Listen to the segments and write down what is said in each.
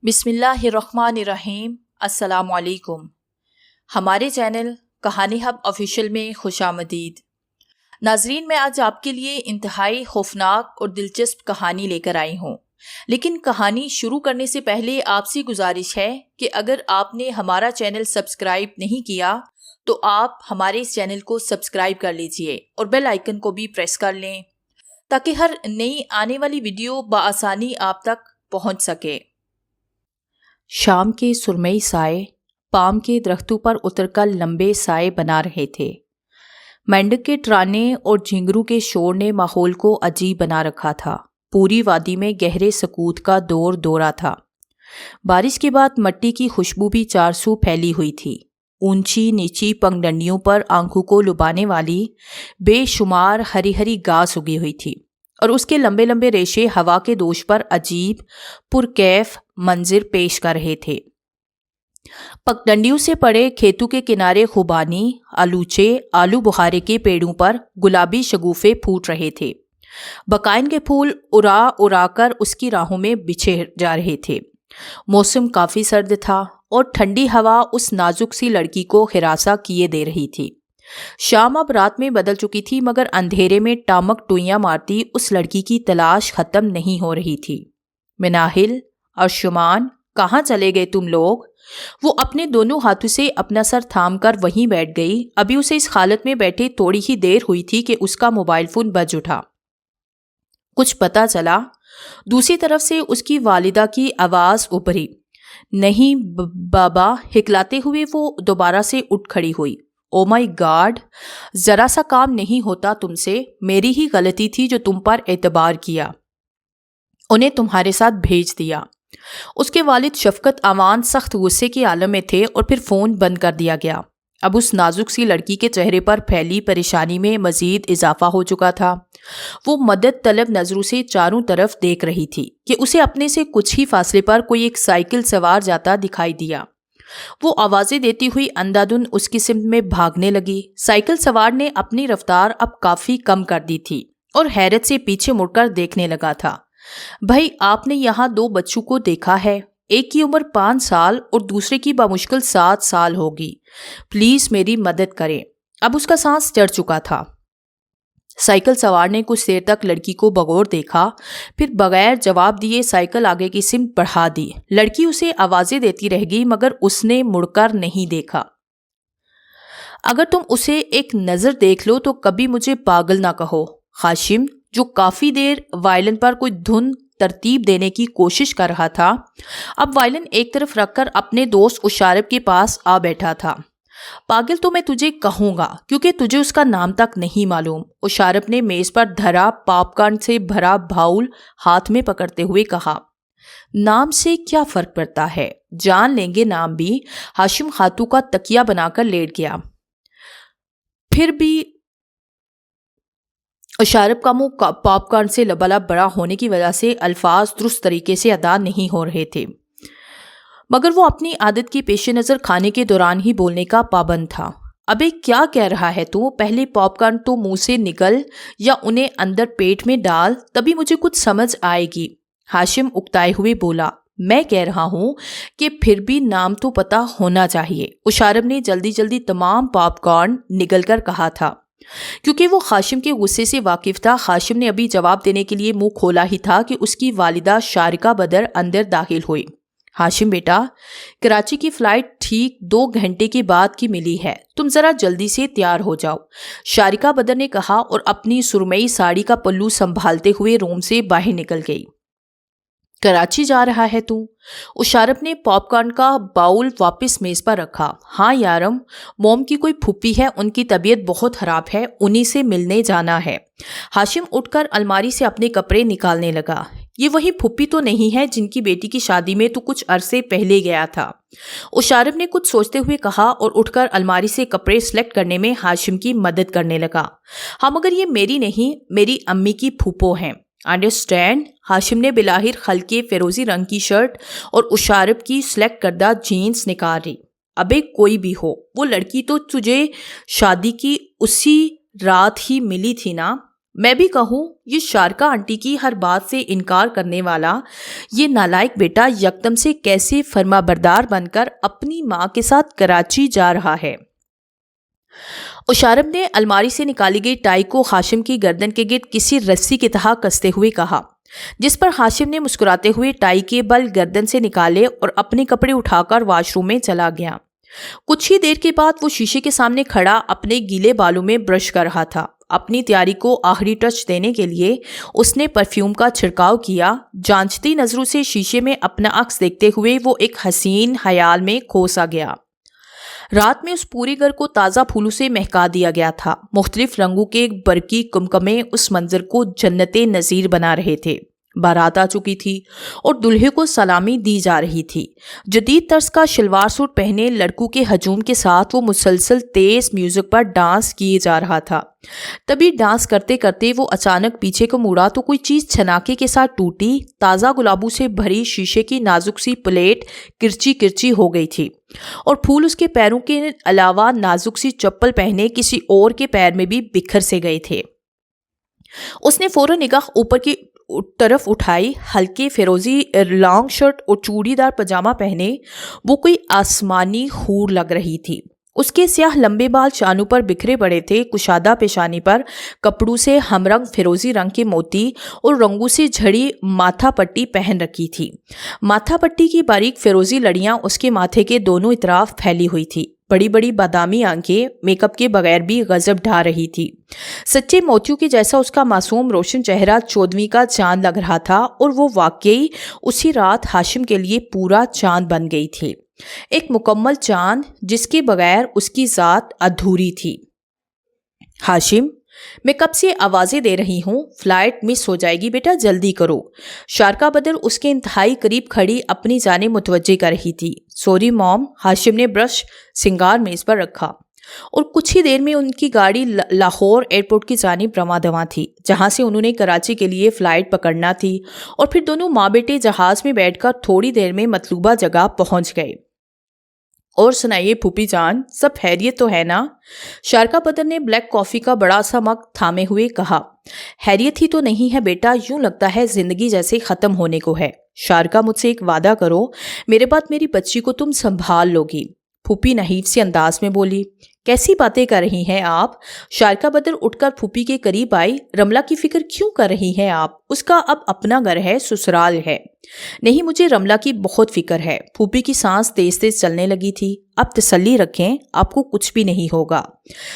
بسم اللہ الرحمن الرحیم۔ السلام علیکم۔ ہمارے چینل کہانی ہب آفیشیل میں خوش آمدید۔ ناظرین، میں آج آپ کے لیے انتہائی خوفناک اور دلچسپ کہانی لے کر آئی ہوں، لیکن کہانی شروع کرنے سے پہلے آپ سے گزارش ہے کہ اگر آپ نے ہمارا چینل سبسکرائب نہیں کیا تو آپ ہمارے اس چینل کو سبسکرائب کر لیجئے اور بیل آئیکن کو بھی پریس کر لیں تاکہ ہر نئی آنے والی ویڈیو بآسانی آپ تک پہنچ سکے۔ شام کے سرمئی سائے پام کے درختوں پر اتر کر لمبے سائے بنا رہے تھے۔ مینڈک کے ٹرانے اور جھنگرو کے شور نے ماحول کو عجیب بنا رکھا تھا۔ پوری وادی میں گہرے سکوت کا دور دورہ تھا۔ بارش کے بعد مٹی کی خوشبو بھی چارسو پھیلی ہوئی تھی۔ اونچی نیچی پگڈنڈیوں پر آنکھوں کو لبھانے والی بے شمار ہری ہری گھاس اگی ہوئی تھی، اور اس کے لمبے لمبے ریشے ہوا کے دوش پر عجیب پرکیف منظر پیش کر رہے تھے۔ پگڈنڈیوں سے پڑے کھیتوں کے کنارے خوبانی، آلوچے، آلو بخارے کے پیڑوں پر گلابی شگوفے پھوٹ رہے تھے۔ بقائن کے پھول اڑا اڑا کر اس کی راہوں میں بچھے جا رہے تھے۔ موسم کافی سرد تھا اور ٹھنڈی ہوا اس نازک سی لڑکی کو ہراساں کیے دے رہی تھی۔ شام اب رات میں بدل چکی تھی، مگر اندھیرے میں ٹامک ٹوئیاں مارتی اس لڑکی کی تلاش ختم نہیں ہو رہی تھی۔ مناہل، ارشمان، کہاں چلے گئے تم لوگ؟ وہ اپنے دونوں ہاتھوں سے اپنا سر تھام کر وہیں بیٹھ گئی۔ ابھی اسے اس حالت میں بیٹھے تھوڑی ہی دیر ہوئی تھی کہ اس کا موبائل فون بج اٹھا۔ کچھ پتہ چلا؟ دوسری طرف سے اس کی والدہ کی آواز ابھری۔ نہیں بابا، ہکلاتے ہوئے وہ دوبارہ سے اٹھ کھڑی ہوئی۔ او مائی گاڈ، ذرا سا کام نہیں ہوتا تم سے؟ میری ہی غلطی تھی جو تم پر اعتبار کیا، انہیں تمہارے ساتھ بھیج دیا۔ اس کے والد شفقت امان سخت غصے کے عالم میں تھے، اور پھر فون بند کر دیا گیا۔ اب اس نازک سی لڑکی کے چہرے پر پھیلی پریشانی میں مزید اضافہ ہو چکا تھا۔ وہ مدد طلب نظروں سے چاروں طرف دیکھ رہی تھی کہ اسے اپنے سے کچھ ہی فاصلے پر کوئی ایک سائیکل سوار جاتا دکھائی دیا۔ وہ آوازیں دیتی ہوئی اندھادھند اس کی سمت میں بھاگنے لگی۔ سائیکل سوار نے اپنی رفتار اب کافی کم کر دی تھی اور حیرت سے پیچھے مڑ کر دیکھنے لگا تھا۔ بھائی، آپ نے یہاں دو بچوں کو دیکھا ہے، ایک کی عمر 5 سال اور دوسرے کی بمشکل 7 سال ہوگی۔ پلیز میری مدد کریں۔ اب اس کا سانس چڑھ چکا تھا۔ سائیکل سوار نے کچھ دیر تک لڑکی کو بغور دیکھا، پھر بغیر جواب دیے سائیکل آگے کی سمت بڑھا دی۔ لڑکی اسے آوازیں دیتی رہ گئی، مگر اس نے مڑ کر نہیں دیکھا۔ اگر تم اسے ایک نظر دیکھ لو تو کبھی مجھے پاگل نہ کہو۔ ہاشم، جو کافی دیر وائلن پر کوئی دھن ترتیب دینے کی کوشش کر رہا تھا، اب وائلن ایک طرف رکھ کر اپنے دوست اشارب کے پاس آ بیٹھا تھا۔ پاگل تو میں تجھے کہوں گا کیونکہ تجھے اس کا نام تک نہیں معلوم، اشارب نے میز پر دھرا پاپ کارن سے بھرا باؤل ہاتھ میں پکڑتے ہوئے کہا۔ نام سے کیا فرق پڑتا ہے، جان لیں گے نام بھی۔ ہاشم ہاتھوں کا تکیہ بنا کر لیٹ گیا۔ پھر بھی اشارب کا منہ پاپ کارن سے لبالب بڑا ہونے کی وجہ سے الفاظ درست طریقے سے ادا نہیں ہو رہے تھے، مگر وہ اپنی عادت کے پیش نظر کھانے کے دوران ہی بولنے کا پابند تھا۔ ابے کیا کہہ رہا ہے تو؟ پہلے پاپ کارن تو منہ سے نکل یا انہیں اندر پیٹ میں ڈال، تبھی مجھے کچھ سمجھ آئے گی۔ ہاشم اکتائے ہوئے بولا۔ میں کہہ رہا ہوں کہ پھر بھی نام تو پتہ ہونا چاہیے، اشارب نے جلدی جلدی تمام پاپ کارن نگل کر کہا تھا۔ کیونکہ وہ ہاشم کے غصے سے واقف تھا، ہاشم نے ابھی جواب دینے کے لیے منہ کھولا ہی تھا کہ اس کی والدہ شارکا بدر اندر داخل ہوئی۔ ہاشم بیٹا، کراچی کی فلائٹ ٹھیک 2 گھنٹے کے بعد کی ملی ہے، تم ذرا جلدی سے تیار ہو جاؤ، شارکا بدر نے کہا، اور اپنی سرمئی ساڑی کا پلو سنبھالتے ہوئے روم سے باہر نکل گئی۔ کراچی جا رہا ہے تو؟ اشارب نے پاپ کارن کا باؤل واپس میز پر رکھا۔ ہاں یارم، موم کی کوئی پھوپھی ہے، ان کی طبیعت بہت خراب ہے، انہی سے ملنے جانا ہے۔ ہاشم اٹھ کر الماری سے اپنے کپڑے نکالنے لگا۔ یہ وہی پھوپھی تو نہیں ہے جن کی بیٹی کی شادی میں تو کچھ عرصے پہلے گیا تھا؟ اشارب نے کچھ سوچتے ہوئے کہا، اور اٹھ کر الماری سے کپڑے سلیکٹ کرنے میں ہاشم کی مدد کرنے لگا۔ ہاں، مگر یہ میری نہیں، میری امی کی پھوپھو ہیں۔ انڈرسٹینڈ؟ ہاشم نے بلاہر ہلکے فیروزی رنگ کی شرٹ اور اشارب کی سلیکٹ کردہ جینز نکالی۔ ابے کوئی بھی ہو، وہ لڑکی تو تجھے شادی کی اسی رات ہی ملی تھی نا؟ میں بھی کہوں یہ شارکا آنٹی کی ہر بات سے انکار کرنے والا یہ نالائق بیٹا یکدم سے کیسے فرما بردار بن کر اپنی ماں کے ساتھ کراچی جا رہا ہے۔ اشارم نے الماری سے نکالی گئی ٹائی کو ہاشم کی گردن کے گرد کسی رسی کی طرح کستے ہوئے کہا، جس پر ہاشم نے مسکراتے ہوئے ٹائی کے بل گردن سے نکالے اور اپنے کپڑے اٹھا کر واش روم میں چلا گیا۔ کچھ ہی دیر کے بعد وہ شیشے کے سامنے کھڑا اپنے گیلے بالوں میں برش کر رہا تھا۔ اپنی تیاری کو آخری ٹچ دینے کے لیے اس نے پرفیوم کا چھڑکاؤ کیا۔ جانچتی نظروں سے شیشے میں اپنا عکس دیکھتے ہوئے وہ ایک حسین خیال میں کھو سا گیا۔ رات میں اس پورے گھر کو تازہ پھولوں سے مہکا دیا گیا تھا۔ مختلف رنگوں کے برقی کمکمے اس منظر کو جنت نظیر بنا رہے تھے۔ بارات آ چکی تھی اور دلہے کو سلامی دی جا رہی تھی۔ جدید طرز کا شلوار سوٹ پہنے لڑکوں کے ہجوم کے ساتھ وہ مسلسل تیز میوزک پر ڈانس کیے جا رہا تھا۔ تبھی ڈانس کرتے کرتے وہ اچانک پیچھے کو مڑا تو کوئی چیز چھناکے کے ساتھ ٹوٹی۔ تازہ گلابوں سے بھری شیشے کی نازک سی پلیٹ کرچی کرچی ہو گئی تھی اور پھول اس کے پیروں کے علاوہ نازک سی چپل پہنے کسی اور کے پیر میں بھی بکھر سے گئے تھے۔ اس نے فوراً نگاہ اوپر کی طرف اٹھائی۔ ہلکے فیروزی لانگ شرٹ اور چوڑی دار پاجامہ پہنے وہ کوئی آسمانی حور لگ رہی تھی۔ اس کے سیاہ لمبے بال شانوں پر بکھرے پڑے تھے۔ کشادہ پیشانی پر کپڑوں سے ہم رنگ فیروزی رنگ کے موتی اور رنگوں سے جھڑی ماتھا پٹی پہن رکھی تھی۔ ماتھا پٹی کی باریک فیروزی لڑیاں اس کے ماتھے کے دونوں اطراف پھیلی ہوئی تھی۔ بڑی بڑی بادامی آنکھیں میک اپ کے بغیر بھی غضب ڈھا رہی تھی۔ سچے موتیوں کے جیسا اس کا معصوم روشن چہرہ 14ویں کا چاند لگ رہا تھا اور وہ واقعی اسی رات ہاشم کے لیے پورا چاند بن گئی تھی، ایک مکمل چاند جس کے بغیر اس کی ذات ادھوری تھی۔ ہاشم، میں کب سے آوازیں دے رہی ہوں، فلائٹ مس ہو جائے گی بیٹا، جلدی کرو۔ شارکا بدر اس کے انتہائی قریب کھڑی اپنی جانب متوجہ کر رہی تھی۔ سوری موم۔ ہاشم نے برش سنگار میز پر رکھا اور کچھ ہی دیر میں ان کی گاڑی لاہور ایئرپورٹ کی جانب رواں دواں تھی، جہاں سے انہوں نے کراچی کے لیے فلائٹ پکڑنا تھی، اور پھر دونوں ماں بیٹے جہاز میں بیٹھ کر تھوڑی دیر میں مطلوبہ جگہ پہنچ گئے۔ اور سنائیے پھوپھی جان، سب خیریت تو ہے نا؟ شارکا بدر نے بلیک کافی کا بڑا سا مگ تھامے ہوئے کہا۔ خیریت ہی تو نہیں ہے بیٹا، یوں لگتا ہے زندگی جیسے ختم ہونے کو ہے۔ شارکا، مجھ سے ایک وعدہ کرو، میرے بعد میری بچی کو تم سنبھال لو گی۔ پھوپھی نحیف سے انداز میں بولی۔ کیسی باتیں کر رہی ہیں آپ؟ شارکا بدر اٹھ کر پھوپھی کے قریب آئی۔ رملہ کی فکر کیوں کر رہی ہیں آپ؟ اس کا اب اپنا گھر ہے، سسرال ہے۔ نہیں، مجھے رملہ کی بہت فکر ہے۔ پھوپھی کی سانس تیز تیز چلنے لگی تھی۔ اب تسلی رکھیں، آپ کو کچھ بھی نہیں ہوگا۔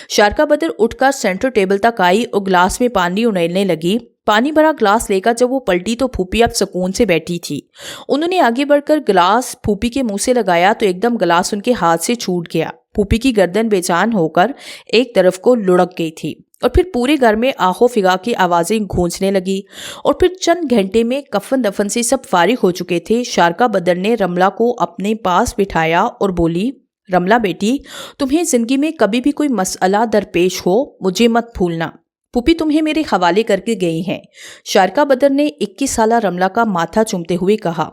شارکا بدر اٹھ کر سینٹر ٹیبل تک آئی اور گلاس میں پانی اڑیلنے لگی۔ پانی بھرا گلاس لے کر جب وہ پلٹی تو پھوپھی اب سکون سے بیٹھی تھی۔ انہوں نے آگے بڑھ کر گلاس پھوپھی کے منہ سے لگایا تو ایک دم گلاس ان کے ہاتھ سے چھوٹ گیا۔ پھوپھی کی گردن بے جان ہو کر ایک طرف کو لڑک گئی تھی اور پھر پورے گھر میں آہو فغا کی آوازیں گونجنے لگی اور پھر چند گھنٹے میں کفن دفن سے سب فارغ ہو چکے تھے۔ شارکا بدر نے رملہ کو اپنے پاس بٹھایا اور بولی، رملہ بیٹی، تمہیں زندگی میں کبھی بھی کوئی مسئلہ درپیش ہو مجھے مت بھولنا، پھوپھی تمہیں میرے حوالے کر کے گئی ہیں۔ شارکا بدر نے 21 سالہ رملہ کا ماتھا چومتے ہوئے کہا۔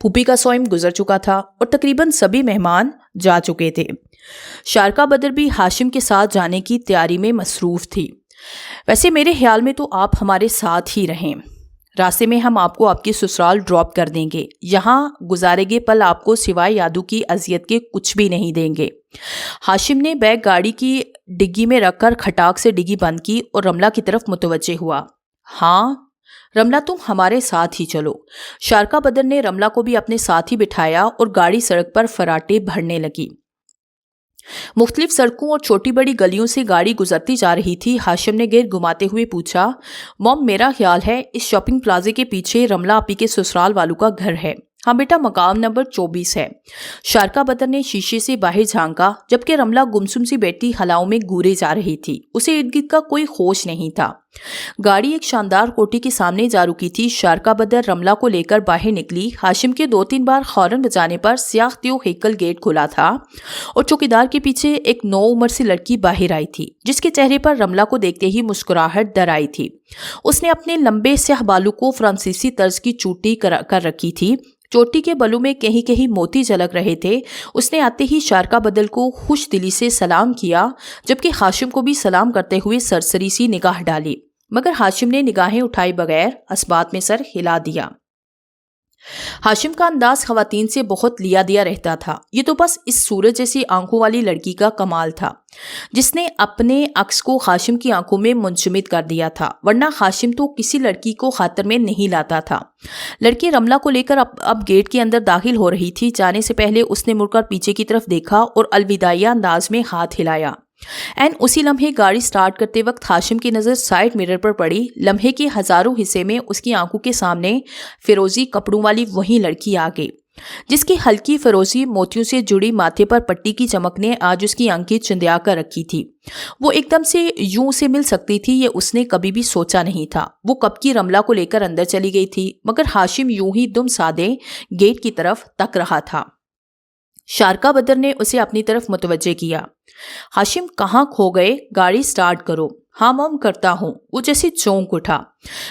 پھوپھی کا سوئم گزر چکا تھا اور تقریباً سبھی مہمان جا چکے تھے۔ شارکا بدر بھی ہاشم کے ساتھ جانے کی تیاری میں مصروف تھی۔ ویسے میرے خیال میں تو آپ ہمارے ساتھ ہی رہیں، راستے میں ہم آپ کو آپ کے سسرال ڈراپ کر دیں گے، یہاں گزارے گے پل آپ کو سوائے یادوں کی اذیت کے کچھ بھی نہیں دیں گے۔ ہاشم نے بیگ گاڑی کی ڈگی میں رکھ کر کھٹاک سے ڈگی بند کی اور رملہ کی طرف متوجہ ہوا۔ ہاں رملہ، تم ہمارے ساتھ ہی چلو۔ شارکا بدر نے رملہ کو بھی اپنے ساتھ ہی بٹھایا اور گاڑی سڑک پر فراٹے بھرنے لگی۔ مختلف سڑکوں اور چھوٹی بڑی گلیوں سے گاڑی گزرتی جا رہی تھی۔ ہاشم نے گیر گھماتے ہوئے پوچھا، موم میرا خیال ہے اس شاپنگ پلازے کے پیچھے رملہ آپی کے سسرال والوں کا گھر ہے۔ ہاں بیٹا، مقام نمبر 24 ہے۔ شارکا بدر نے شیشے سے باہر جھانکا جبکہ رملہ گمسم سی بیٹھی ہلاؤں میں گورے جا رہی تھی۔ اسے ارد گرد کا کوئی ہوش نہیں تھا۔ گاڑی ایک شاندار کوٹھی کے سامنے جا رکی تھی۔ شارکا بدر رملہ کو لے کر باہر نکلی۔ ہاشم کے 2-3 بار ہارن بجانے پر سیاہ تیو ہیکل گیٹ کھلا تھا اور چوکیدار کے پیچھے ایک نو عمر سی لڑکی باہر آئی تھی جس کے چہرے پر رملہ کو دیکھتے ہی مسکراہٹ در آئی تھی۔ اس نے اپنے لمبے سیاہ بالوں کو فرانسیسی طرز کی چوٹی کر رکھی تھی۔ چوٹی کے بلوں میں کہیں کہیں موتی جھلک رہے تھے۔ اس نے آتے ہی شارکا بدر کو خوش دلی سے سلام کیا جبکہ ہاشم کو بھی سلام کرتے ہوئے سرسری سی نگاہ ڈالی۔ مگر ہاشم نے نگاہیں اٹھائے بغیر اسبات میں سر ہلا دیا۔ ہاشم کا انداز خواتین سے بہت لیا دیا رہتا تھا۔ یہ تو بس اس سورج جیسی آنکھوں والی لڑکی کا کمال تھا جس نے اپنے عکس کو ہاشم کی آنکھوں میں منجمد کر دیا تھا، ورنہ ہاشم تو کسی لڑکی کو خاطر میں نہیں لاتا تھا۔ لڑکی رملہ کو لے کر اب گیٹ کے اندر داخل ہو رہی تھی۔ جانے سے پہلے اس نے مڑ کر پیچھے کی طرف دیکھا اور الوداعیہ انداز میں ہاتھ ہلایا۔ اسی لمحے گاڑی سٹارٹ کرتے وقت ہاشم کی نظر سائیڈ مرر پر پڑی۔ لمحے کے ہزاروں حصے میں اس کی آنکھوں کے سامنے فیروزی کپڑوں والی وہی لڑکی آ گئی جس کی ہلکی فیروزی موتیوں سے جڑی ماتھے پر پٹی کی چمک نے آج اس کی آنکھیں چندیا کر رکھی تھی۔ وہ ایک دم سے یوں سے مل سکتی تھی، یہ اس نے کبھی بھی سوچا نہیں تھا۔ وہ کب کی رملہ کو لے کر اندر چلی گئی تھی، مگر ہاشم یوں ہی دم سادے گیٹ کی طرف تک رہا تھا۔ شارکا بدر نے اسے اپنی طرف متوجہ کیا۔ ہاشم کہاں کھو گئے؟ گاڑی سٹارٹ کرو۔ ہاں موم کرتا ہوں۔ وہ جیسے چونک اٹھا۔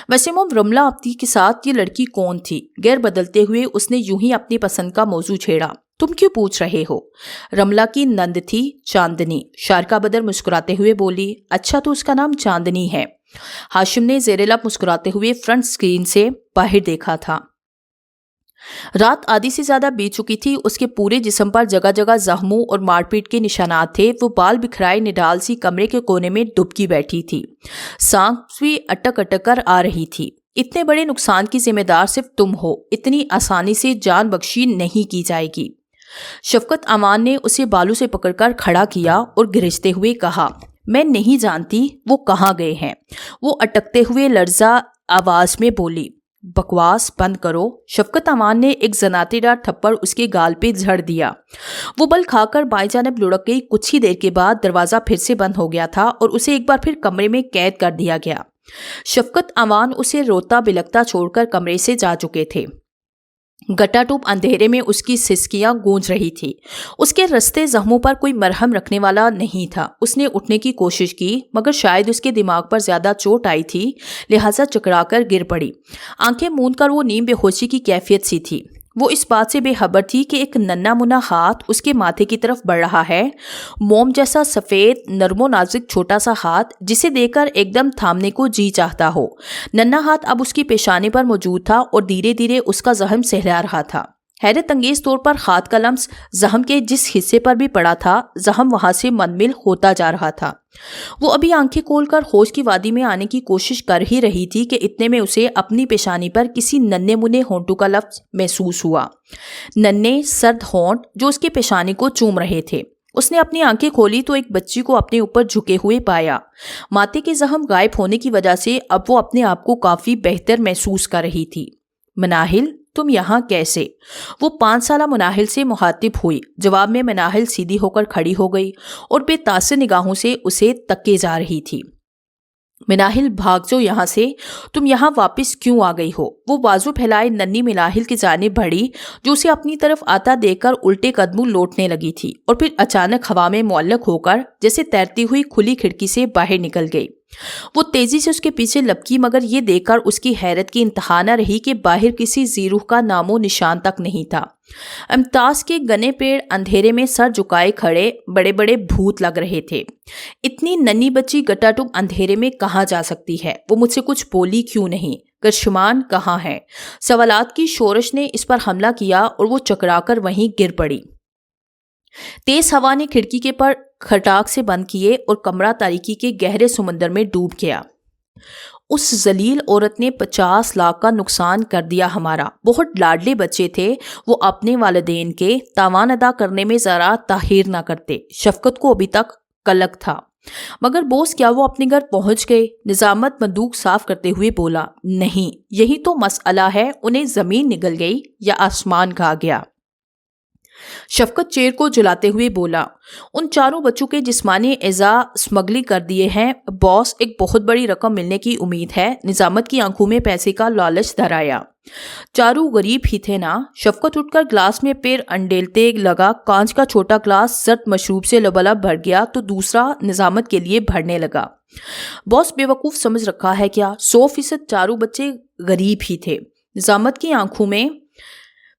ویسے موم رملہ آپتی کے ساتھ یہ لڑکی کون تھی؟ غیر بدلتے ہوئے اس نے یوں ہی اپنی پسند کا موضوع چھیڑا۔ تم کیوں پوچھ رہے ہو؟ رملہ کی نند تھی چاندنی۔ شارکا بدر مسکراتے ہوئے بولی۔ اچھا تو اس کا نام چاندنی ہے۔ ہاشم نے زیر لب مسکراتے ہوئے فرنٹ سکرین سے باہر دیکھا تھا۔ رات آدھی سے زیادہ بیت چکی تھی۔ اس کے پورے جسم پر جگہ جگہ زخموں اور مار پیٹ کے نشانات تھے۔ وہ بال بکھرائے نڈال سی کمرے کے کونے میں ڈبکی بیٹھی تھی۔ سانس بھی اٹک اٹک کر آ رہی تھی۔ اتنے بڑے نقصان کی ذمہ دار صرف تم ہو۔ اتنی آسانی سے جان بخشی نہیں کی جائے گی۔ شفقت امان نے اسے بالوں سے پکڑ کر کھڑا کیا اور گرجتے ہوئے کہا، میں نہیں جانتی وہ کہاں گئے ہیں۔ وہ اٹکتے ہوئے لرزہ آواز میں بولی۔ بکواس بند کرو۔ شفقت امان نے ایک زناتے دار تھپڑ اس کے گال پہ جھڑ دیا۔ وہ بل کھا کر بائیں جانب لڑک گئی۔ کچھ ہی دیر کے بعد دروازہ پھر سے بند ہو گیا تھا اور اسے ایک بار پھر کمرے میں قید کر دیا گیا۔ شفقت امان اسے روتا بلکتا چھوڑ کر کمرے سے جا چکے تھے۔ گٹا ٹوپ اندھیرے میں اس کی سسکیاں گونج رہی تھی۔ اس کے رستے زخموں پر کوئی مرہم رکھنے والا نہیں تھا۔ اس نے اٹھنے کی کوشش کی مگر شاید اس کے دماغ پر زیادہ چوٹ آئی تھی، لہٰذا چکرا کر گر پڑی۔ آنکھیں موند کر وہ نیم بے ہوشی کی کیفیت سی تھی۔ وہ اس بات سے بے خبر تھی کہ ایک ننھا منا ہاتھ اس کے ماتھے کی طرف بڑھ رہا ہے، موم جیسا سفید نرم و نازک چھوٹا سا ہاتھ جسے دیکھ کر ایک دم تھامنے کو جی چاہتا ہو۔ ننھا ہاتھ اب اس کی پیشانی پر موجود تھا اور دھیرے دھیرے اس کا زخم سہلا رہا تھا۔ حیرت انگیز طور پر ہاتھ کا لمس زخم کے جس حصے پر بھی پڑا تھا، زخم وہاں سے منمل ہوتا جا رہا تھا۔ وہ ابھی آنکھیں کھول کر ہوش کی وادی میں آنے کی کوشش کر ہی رہی تھی کہ اتنے میں اسے اپنی پیشانی پر کسی ننھے منے ہونٹوں کا لفظ محسوس ہوا۔ ننھے سرد ہونٹ جو اس کی پیشانی کو چوم رہے تھے۔ اس نے اپنی آنکھیں کھولی تو ایک بچی کو اپنے اوپر جھکے ہوئے پایا۔ ماتھے کے زخم غائب ہونے کی وجہ سے اب وہ اپنے آپ کو کافی بہتر محسوس کر رہی تھی۔ مناہل تم یہاں کیسے؟ وہ 5 سالہ مناہل سے مخاطب ہوئی۔ جواب میں مناہل سیدھی ہو کر کھڑی ہو گئی اور بے تاثر نگاہوں سے اسے تکے جا رہی تھی۔ مناہل بھاگ جاؤ یہاں سے، تم یہاں واپس کیوں آ گئی ہو؟ وہ بازو پھیلائے ننھی مناہل کی جانب بڑھی جو اسے اپنی طرف آتا دیکھ کر الٹے قدموں لوٹنے لگی تھی اور پھر اچانک ہوا میں معلق ہو کر جیسے تیرتی ہوئی کھلی کھڑکی سے باہر نکل گئی۔ وہ تیزی سے اس کے پیچھے لپکی مگر یہ دیکھ کر اس کی حیرت کی انتہا نہ رہی کہ باہر کسی زیروح کا نام و نشان تک نہیں تھا۔ امتاز کے گنے پیڑ اندھیرے میں سر جھکائے کھڑے بڑے بڑے بھوت لگ رہے تھے۔ اتنی ننھی بچی گٹاٹوپ اندھیرے میں کہاں جا سکتی ہے؟ وہ مجھ سے کچھ بولی کیوں نہیں؟ کرشمان کہاں ہے؟ سوالات کی شورش نے اس پر حملہ کیا اور وہ چکرا کر وہیں گر پڑی۔ تیز ہوا نے کھڑکی کے پر کھٹاک سے بند کیے اور کمرہ تاریکی کے گہرے سمندر میں ڈوب گیا۔ اس ذلیل عورت نے 50 لاکھ کا نقصان کر دیا ہمارا۔ بہت لاڈلے بچے تھے، وہ اپنے والدین کے تاوان ادا کرنے میں ذرا تاخیر نہ کرتے۔ شفقت کو ابھی تک قلق تھا۔ مگر بوس کیا وہ اپنے گھر پہنچ گئے؟ نظامت بندوق صاف کرتے ہوئے بولا۔ نہیں، یہی تو مسئلہ ہے، انہیں زمین نگل گئی یا آسمان کھا گیا۔ شفقت چیر کو جلاتے ہوئے بولا۔ ان 4 بچوں کے جسمانی اعضاء اسمگلنگ کر دیے ہیں باس، ایک بہت بڑی رقم ملنے کی امید ہے۔ نظامت کی آنکھوں میں پیسے کا لالچ دھر آیا۔ 4 غریب ہی تھے نا؟ شفقت اٹھ کر گلاس میں پیر انڈیلتے لگا۔ کانچ کا چھوٹا گلاس زرد مشروب سے لبالب بھر گیا تو دوسرا نظامت کے لیے بھرنے لگا۔ باس بے وقوف سمجھ رکھا ہے کیا؟ 100% 4 بچے غریب ہی تھے۔ نظامت کی آنکھوں میں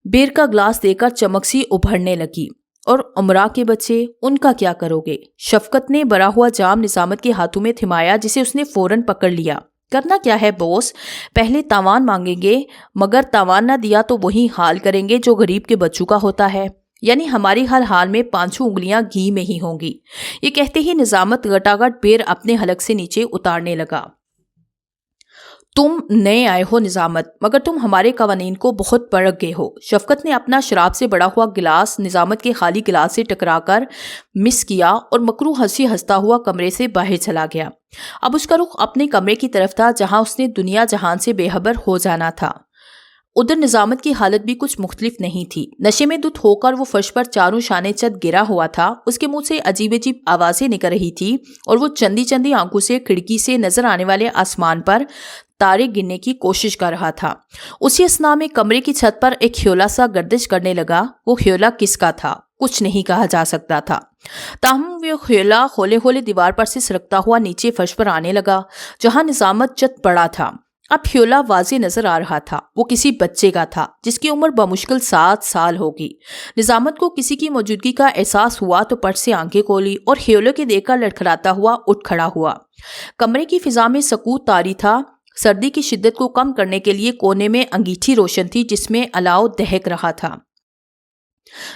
بیر کا گلاس دے کر چمک سی ابھرنے لگی۔ اور امراء کے بچے، ان کا کیا کرو گے؟ شفقت نے بھرا ہوا جام نظامت کے ہاتھوں میں تھمایا جسے اس نے فوراً پکڑ لیا۔ کرنا کیا ہے بوس، پہلے تاوان مانگیں گے، مگر تاوان نہ دیا تو وہی حال کریں گے جو غریب کے بچوں کا ہوتا ہے، یعنی ہماری ہر حال میں 5 انگلیاں گھی میں ہی ہوں گی۔ یہ کہتے ہی نظامت گٹاگٹ پیر اپنے حلق سے نیچے اتارنے لگا۔ تم نئے آئے ہو نظامت، مگر تم ہمارے قوانین کو بہت پرکھ گئے ہو۔ شفقت نے اپنا شراب سے بڑا ہوا گلاس نظامت کے خالی گلاس سے ٹکرا کر مس کیا اور مکروہ ہنسی ہنستا ہوا کمرے سے باہر چلا گیا۔ اب اس کا رخ اپنے کمرے کی طرف تھا جہاں اس نے دنیا جہان سے بے خبر ہو جانا تھا۔ ادھر نظامت کی حالت بھی کچھ مختلف نہیں تھی۔ نشے میں دھت ہو کر وہ فرش پر چاروں شانے چت گرا ہوا تھا۔ اس کے منہ سے عجیب عجیب آوازیں نکل رہی تھی اور وہ چندی چندی آنکھوں سے کھڑکی سے نظر آنے والے آسمان پر تارے گننے کی کوشش کر رہا تھا۔ اسی اثنا میں کمرے کی چھت پر ایک خیولہ سا گردش کرنے لگا۔ وہ خیولہ کس کا تھا کچھ نہیں کہا جا سکتا تھا، تاہم وہ خیولہ ہولے ہولے دیوار پر سے سرکتا ہوا نیچے فرش پر آنے لگا جہاں نظامت چت پڑا تھا۔ اب خیولہ واضح نظر آ رہا تھا، وہ کسی بچے کا تھا جس کی عمر بمشکل 7 سال ہوگی۔ نظامت کو کسی کی موجودگی کا احساس ہوا تو پٹ سے آنکھیں کھولی اور خیولے کے دیکھ کر لڑکھڑاتا ہوا اٹھ کھڑا ہوا۔ کمرے کی فضا میں سکوت طاری تھا۔ سردی کی شدت کو کم کرنے کے لیے کونے میں انگیٹھی روشن تھی جس میں الاؤ دہک رہا تھا۔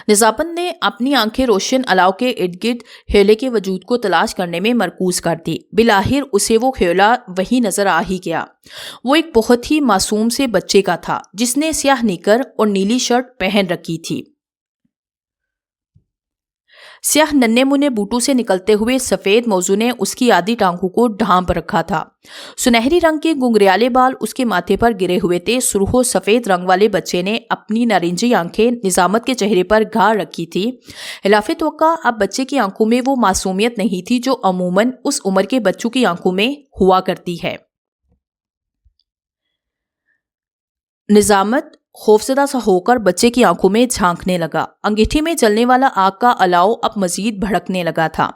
نظامت نے اپنی آنکھیں روشن الاؤ کے ارد گرد خیولے کے وجود کو تلاش کرنے میں مرکوز کر دی۔ بالآخر اسے وہ خیولہ وہی نظر آ ہی گیا۔ وہ ایک بہت ہی معصوم سے بچے کا تھا جس نے سیاہ نیکر اور نیلی شرٹ پہن رکھی تھی۔ سیاہ ننھے منھے بوٹوں سے نکلتے ہوئے سفید موزوں نے اس کی آدھی ٹانگوں کو ڈھانپ رکھا تھا۔ سنہری رنگ کے گنگریالے بال اس کے ماتھے پر گرے ہوئے تھے۔ سرخ و سفید رنگ والے بچے نے اپنی نارنجی آنکھیں نظامت کے چہرے پر گاڑ رکھی تھی۔ خلاف توقع اب بچے کی آنکھوں میں وہ معصومیت نہیں تھی جو عموماً اس عمر کے بچوں کی آنکھوں میں ہوا کرتی ہے۔ نظامت خوفزدہ سا ہو کر بچے کی آنکھوں میں جھانکنے لگا۔ انگیٹھی میں جلنے والا آگ کا الاؤ اب مزید بھڑکنے لگا تھا۔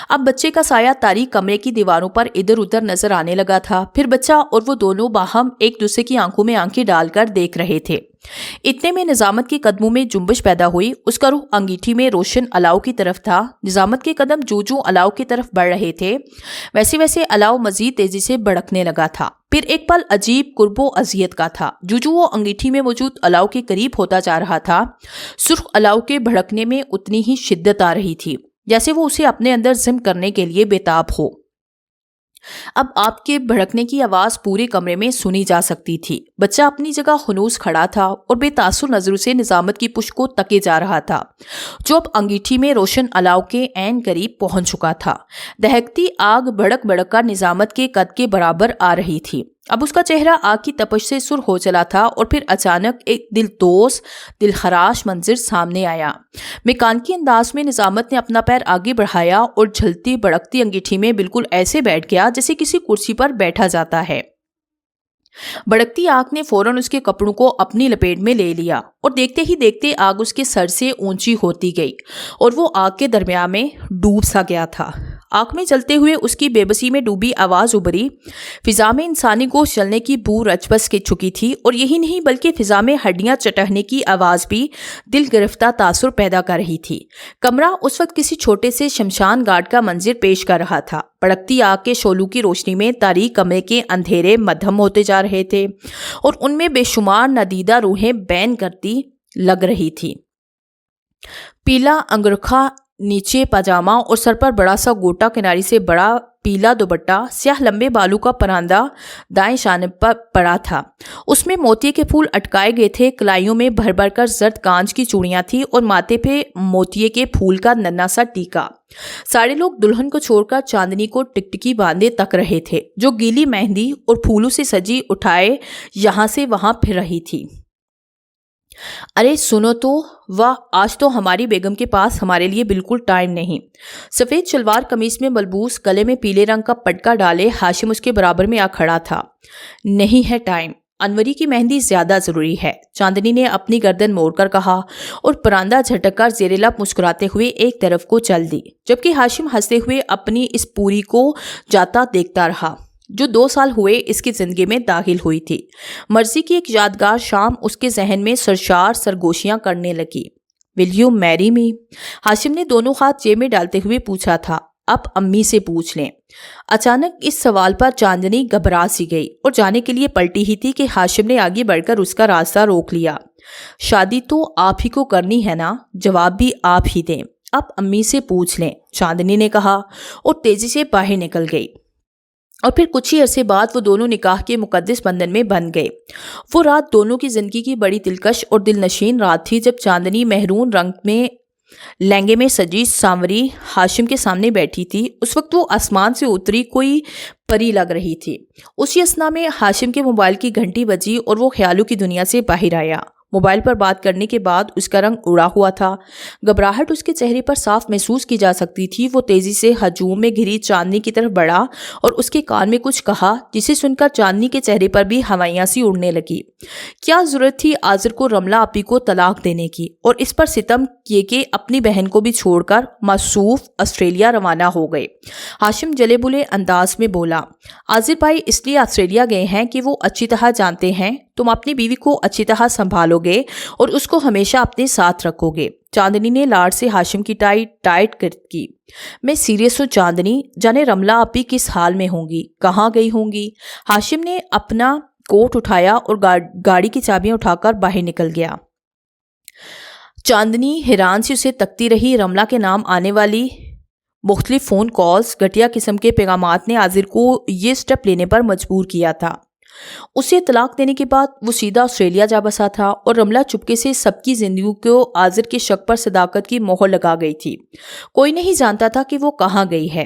اب بچے کا سایہ تاریک کمرے کی دیواروں پر ادھر ادھر نظر آنے لگا تھا۔ پھر بچہ اور وہ دونوں باہم ایک دوسرے کی آنکھوں میں آنکھیں ڈال کر دیکھ رہے تھے۔ اتنے میں نظامت کے قدموں میں جنبش پیدا ہوئی۔ اس کا رخ انگیٹھی میں روشن الاؤ کی طرف تھا۔ نظامت کے قدم جو جو الاؤ کی طرف بڑھ رہے تھے ویسے ویسے الاؤ مزید تیزی سے بھڑکنے لگا تھا۔ پھر ایک پل عجیب قرب و اذیت کا تھا۔ جو جو وہ انگیٹھی میں موجود الاؤ کے قریب ہوتا جا رہا تھا، سرخ الاؤ کے بھڑکنے میں اتنی ہی شدت آ رہی تھی جیسے وہ اسے اپنے اندر ضم کرنے کے لیے بےتاب ہو۔ اب آپ کے بھڑکنے کی آواز پورے کمرے میں سنی جا سکتی تھی۔ بچہ اپنی جگہ خنوس کھڑا تھا اور بے تاثر نظروں سے نظامت کی پشت کو تکے جا رہا تھا جو اب انگیٹھی میں روشن الاؤ کے عین قریب پہنچ چکا تھا۔ دہکتی آگ بھڑک بھڑک کر نظامت کے قد کے برابر آ رہی تھی۔ اب اس کا چہرہ آگ کی تپش سے سرخ ہو چلا تھا اور پھر اچانک ایک دل دوز دل خراش منظر سامنے آیا۔ میکانکی انداز میں نظامت نے اپنا پیر آگے بڑھایا اور جھلتی بڑکتی انگیٹھی میں بالکل ایسے بیٹھ گیا جیسے کسی کرسی پر بیٹھا جاتا ہے۔ بڑکتی آگ نے فوراً اس کے کپڑوں کو اپنی لپیٹ میں لے لیا اور دیکھتے ہی دیکھتے آگ اس کے سر سے اونچی ہوتی گئی اور وہ آگ کے درمیان میں ڈوب سا گیا تھا۔ آگ میں جلتے ہوئے اس کی بے بسی میں ڈوبی آواز ابھری۔ فضا میں انسانی گوشت جلنے کی بو رچ بس کے چکی تھی اور یہی نہیں بلکہ فضا میں ہڈیاں چٹکنے کی آواز بھی دل گرفتہ تاثر پیدا کر رہی تھی۔ کمرہ اس وقت کسی چھوٹے سے شمشان گھاٹ کا منظر پیش کر رہا تھا۔ بڑکتی آگ کے شعلوں کی روشنی میں تاریک کمرے کے اندھیرے مدھم ہوتے جا رہے تھے اور ان میں بے شمار ندیدہ روحیں بین کرتی لگ رہی تھی۔ پیلا انگرکھا نیچے پاجامہ اور سر پر بڑا سا گوٹا کناری سے بڑا پیلا دوپٹہ، سیاہ لمبے بالوں کا پراندہ دائیں جانب پر پڑا تھا۔ اس میں موتیے کے پھول اٹکائے گئے تھے، کلائیوں میں بھر بھر کر زرد کانچ کی چوڑیاں تھیں اور ماتھے پہ موتیے کے پھول کا ننھا سا ٹیکا۔ سارے لوگ دلہن کو چھوڑ کر چاندنی کو ٹکٹکی باندھے تک رہے تھے جو گیلی مہندی اور پھولوں سے سجی اٹھائے یہاں سے وہاں پھر رہی تھی۔ ارے سنو تو، واہ آج تو ہماری بیگم کے پاس ہمارے لیے بالکل ٹائم نہیں۔ سفید شلوار قمیص میں ملبوس، گلے میں پیلے رنگ کا پٹکا ڈالے ہاشم اس کے برابر میں آ کھڑا تھا۔ نہیں ہے ٹائم، انوری کی مہندی زیادہ ضروری ہے، چاندنی نے اپنی گردن موڑ کر کہا اور پراندہ جھٹک کر زیر لب مسکراتے ہوئے ایک طرف کو چل دی، جبکہ ہاشم ہنستے ہوئے اپنی اس پوری کو جاتا دیکھتا رہا جو 2 سال ہوئے اس کی زندگی میں داخل ہوئی تھی۔ مرضی کی ایک یادگار شام اس کے ذہن میں سرشار سرگوشیاں کرنے لگی۔ ول یو میری می؟ ہاشم نے دونوں ہاتھ جیب میں ڈالتے ہوئے پوچھا تھا۔ اب امی سے پوچھ لیں۔ اچانک اس سوال پر چاندنی گھبرا سی گئی اور جانے کے لیے پلٹی ہی تھی کہ ہاشم نے آگے بڑھ کر اس کا راستہ روک لیا۔ شادی تو آپ ہی کو کرنی ہے نا، جواب بھی آپ ہی دیں، اب امی سے پوچھ لیں، چاندنی نے کہا اور تیزی سے باہر نکل گئی۔ اور پھر کچھ ہی عرصے بعد وہ دونوں نکاح کے مقدس بندھن میں بندھ گئے۔ وہ رات دونوں کی زندگی کی بڑی دلکش اور دل نشین رات تھی جب چاندنی مہرون رنگ میں لہنگے میں سجی سانوری ہاشم کے سامنے بیٹھی تھی۔ اس وقت وہ آسمان سے اتری کوئی پری لگ رہی تھی۔ اسی اثنا میں ہاشم کے موبائل کی گھنٹی بجی اور وہ خیالوں کی دنیا سے باہر آیا۔ موبائل پر بات کرنے کے بعد اس کا رنگ اڑا ہوا تھا، گھبراہٹ اس کے چہرے پر صاف محسوس کی جا سکتی تھی۔ وہ تیزی سے ہجوم میں گھری چاندنی کی طرف بڑھا اور اس کے کان میں کچھ کہا، جسے سن کر چاندنی کے چہرے پر بھی ہوائیاں سی اڑنے لگی۔ کیا ضرورت تھی عاذر کو رملہ آپی کو طلاق دینے کی، اور اس پر ستم کیے کہ اپنی بہن کو بھی چھوڑ کر مصروف آسٹریلیا روانہ ہو گئے۔ ہاشم جلے بلے انداز میں بولا، عاذر بھائی اس لیے آسٹریلیا گئے ہیں کہ وہ اچھی طرح جانتے ہیں تم اپنی بیوی کو اچھی طرح سنبھالو گے اور اس کو ہمیشہ اپنے ساتھ رکھو گے۔ چاندنی نے لاڈ سے ہاشم کی ٹائٹ کی۔ میں سیریس ہوں چاندنی، جانے رملہ آپی کس حال میں ہوں گی، کہاں گئی ہوں گی۔ ہاشم نے اپنا کوٹ اٹھایا اور گاڑی کی چابیاں اٹھا کر باہر نکل گیا۔ چاندنی حیران سے اسے تکتی رہی۔ رملہ کے نام آنے والی مختلف فون کالز، گھٹیا قسم کے پیغامات نے عاذر کو یہ سٹیپ لینے پر مجبور کیا تھا۔ اسے طلاق دینے کے بعد وہ سیدھا آسٹریلیا جا بسا تھا اور رملہ چپکے سے سب کی زندگی کو عاذر کے شک پر صداقت کی مہر لگا گئی تھی۔ کوئی نہیں جانتا تھا کہ وہ کہاں گئی ہے۔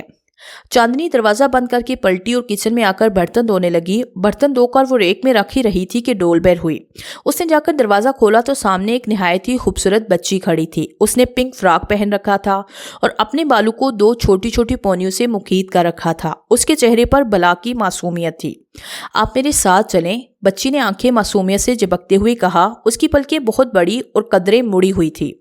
چاندنی دروازہ بند کر کے پلٹی اور کچن میں آ کر برتن دھونے لگی۔ برتن دھو کر وہ ریک میں رکھ ہی رہی تھی کہ ڈول بیل ہوئی۔ اس نے جا کر دروازہ کھولا تو سامنے ایک نہایت ہی خوبصورت بچی کھڑی تھی۔ اس نے پنک فراک پہن رکھا تھا اور اپنے بالوں کو 2 چھوٹی چھوٹی پونیوں سے مکھیت کر رکھا تھا۔ اس کے چہرے پر بلا کی معصومیت تھی۔ آپ میرے ساتھ چلیں، بچی نے آنکھیں معصومیت سے جھپکتے ہوئے کہا۔ اس کی پلکیں بہت بڑی اور قدریں مڑی ہوئی تھی۔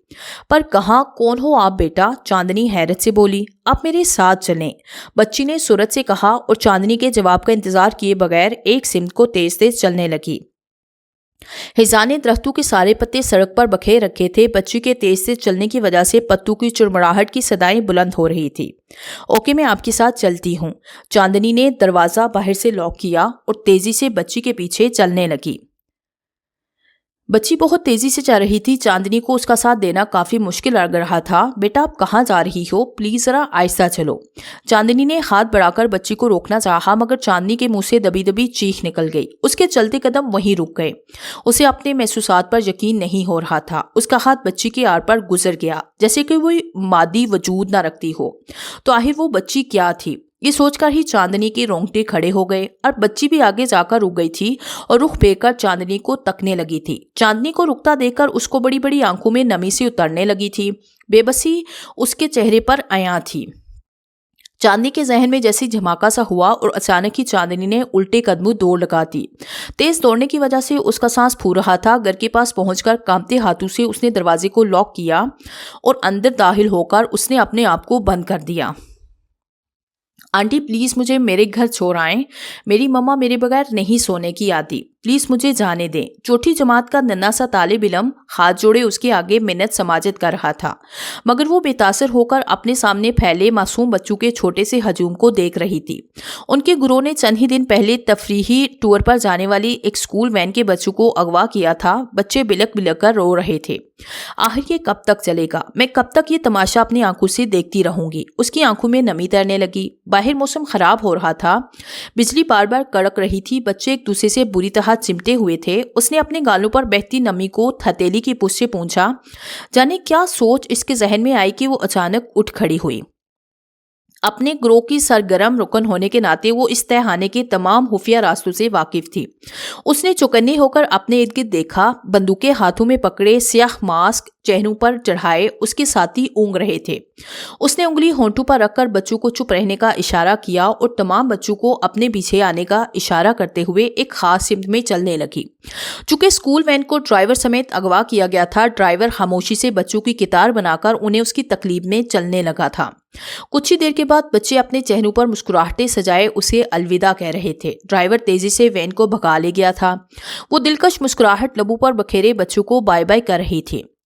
پر کہاں، کون ہو آپ بیٹا؟ چاندنی حیرت سے بولی۔ آپ میرے ساتھ چلیں، بچی نے سرعت سے کہا اور چاندنی کے جواب کا انتظار کیے بغیر ایک سمت کو تیز تیز چلنے لگی۔ خزانے درختوں کے سارے پتے سڑک پر بکھیر رکھے تھے۔ بچی کے تیز سے چلنے کی وجہ سے پتوں کی چرمراہٹ کی صدائیں بلند ہو رہی تھی۔ اوکے، میں آپ کے ساتھ چلتی ہوں۔ چاندنی نے دروازہ باہر سے لاک کیا اور تیزی سے بچی کے پیچھے چلنے لگی۔ بچی بہت تیزی سے چل رہی تھی۔ چاندنی کو اس کا ساتھ دینا کافی مشکل لگ رہا تھا۔ بیٹا آپ کہاں جا رہی ہو؟ پلیز ذرا آہستہ چلو۔ چاندنی نے ہاتھ بڑھا کر بچی کو روکنا چاہا مگر چاندنی کے منہ سے دبی دبی چیخ نکل گئی۔ اس کے چلتے قدم وہیں رک گئے۔ اسے اپنے محسوسات پر یقین نہیں ہو رہا تھا۔ اس کا ہاتھ بچی کی آڑ پر گزر گیا جیسے کہ وہ مادی وجود نہ رکھتی ہو۔ تو آخر وہ بچی کیا تھی؟ یہ سوچ کر ہی چاندنی کے رونگٹے کھڑے ہو گئے اور بچی بھی آگے جا کر رک گئی تھی اور رخ پھیر کر چاندنی کو تکنے لگی تھی۔ چاندنی کو رکتا دیکھ کر اس کو بڑی بڑی آنکھوں میں نمی سے اترنے لگی تھی۔ بے بسی اس کے چہرے پر عیاں تھی۔ چاندنی کے ذہن میں جیسی دھماکہ سا ہوا اور اچانک ہی چاندنی نے الٹے قدموں دوڑ لگا دی۔ تیز دوڑنے کی وجہ سے اس کا سانس پھول رہا تھا۔ گھر کے پاس پہنچ کر کانپتے ہاتھوں سے اس نے دروازے کو لاک کیا اور اندر داخل ہو کر اس نے اپنے آپ کو بند کر دیا۔ آنٹی پلیز مجھے میرے گھر چھوڑ آئیں، میری مما میرے بغیر نہیں سونے کی آتی، پلیز مجھے جانے دیں۔ چوتھی جماعت کا ننھا سا طالب علم ہاتھ جوڑے اس کے آگے منت سماجت کر رہا تھا مگر وہ بے تاثر ہو کر اپنے سامنے پھیلے معصوم بچوں کے چھوٹے سے ہجوم کو دیکھ رہی تھی۔ ان کے گروہ نے چند ہی دن پہلے تفریحی ٹور پر جانے والی ایک اسکول وین کے بچوں کو اغوا کیا تھا۔ بچے بلک بلک کر رو رہے تھے۔ آخر یہ کب تک چلے گا؟ میں کب تک یہ تماشا اپنی آنکھوں سے دیکھتی رہوں گی؟ اس کی آنکھوں میں نمی تیرنے لگی۔ باہر موسم خراب ہو رہا تھا، بجلی بار بار کڑک رہی تھی، بچے ایک دوسرے سے بری طرح چمٹے ہوئے تھے۔ اس نے اپنے گالوں پر بہتی نمی کو ہتھیلی کی پشت سے پونچھا۔ جانے کیا سوچ اس کے ذہن میں آئی کہ وہ اچانک اٹھ کھڑی ہوئی۔ اپنے گروہ کی سرگرم رکن ہونے کے ناطے وہ اس تہھانے کے تمام خفیہ راستوں سے واقف تھی۔ اس نے چوکنے ہو کر اپنے ارد گرد دیکھا۔ بندوقیں ہاتھوں میں پکڑے، سیاہ ماسک چہروں پر چڑھائے اس کے ساتھی اونگ رہے تھے۔ اس نے انگلی ہونٹوں پر رکھ کر بچوں کو چپ رہنے کا اشارہ کیا اور تمام بچوں کو اپنے پیچھے آنے کا اشارہ کرتے ہوئے ایک خاص سمت میں چلنے لگی۔ چونکہ اسکول وین کو ڈرائیور سمیت اغوا کیا گیا تھا، ڈرائیور خاموشی سے بچوں کی قطار بنا کر انہیں اس کی تقلیب میں چلنے لگا تھا۔ کچھ ہی دیر کے بعد بچے اپنے چہروں پر مسکراہٹیں سجائے اسے الوداع کہہ رہے تھے۔ ڈرائیور تیزی سے وین کو بھگا لے گیا تھا۔ وہ دلکش مسکراہٹ لبوں پر بکھیرے بچوں کو بائے بائے کر رہی تھی۔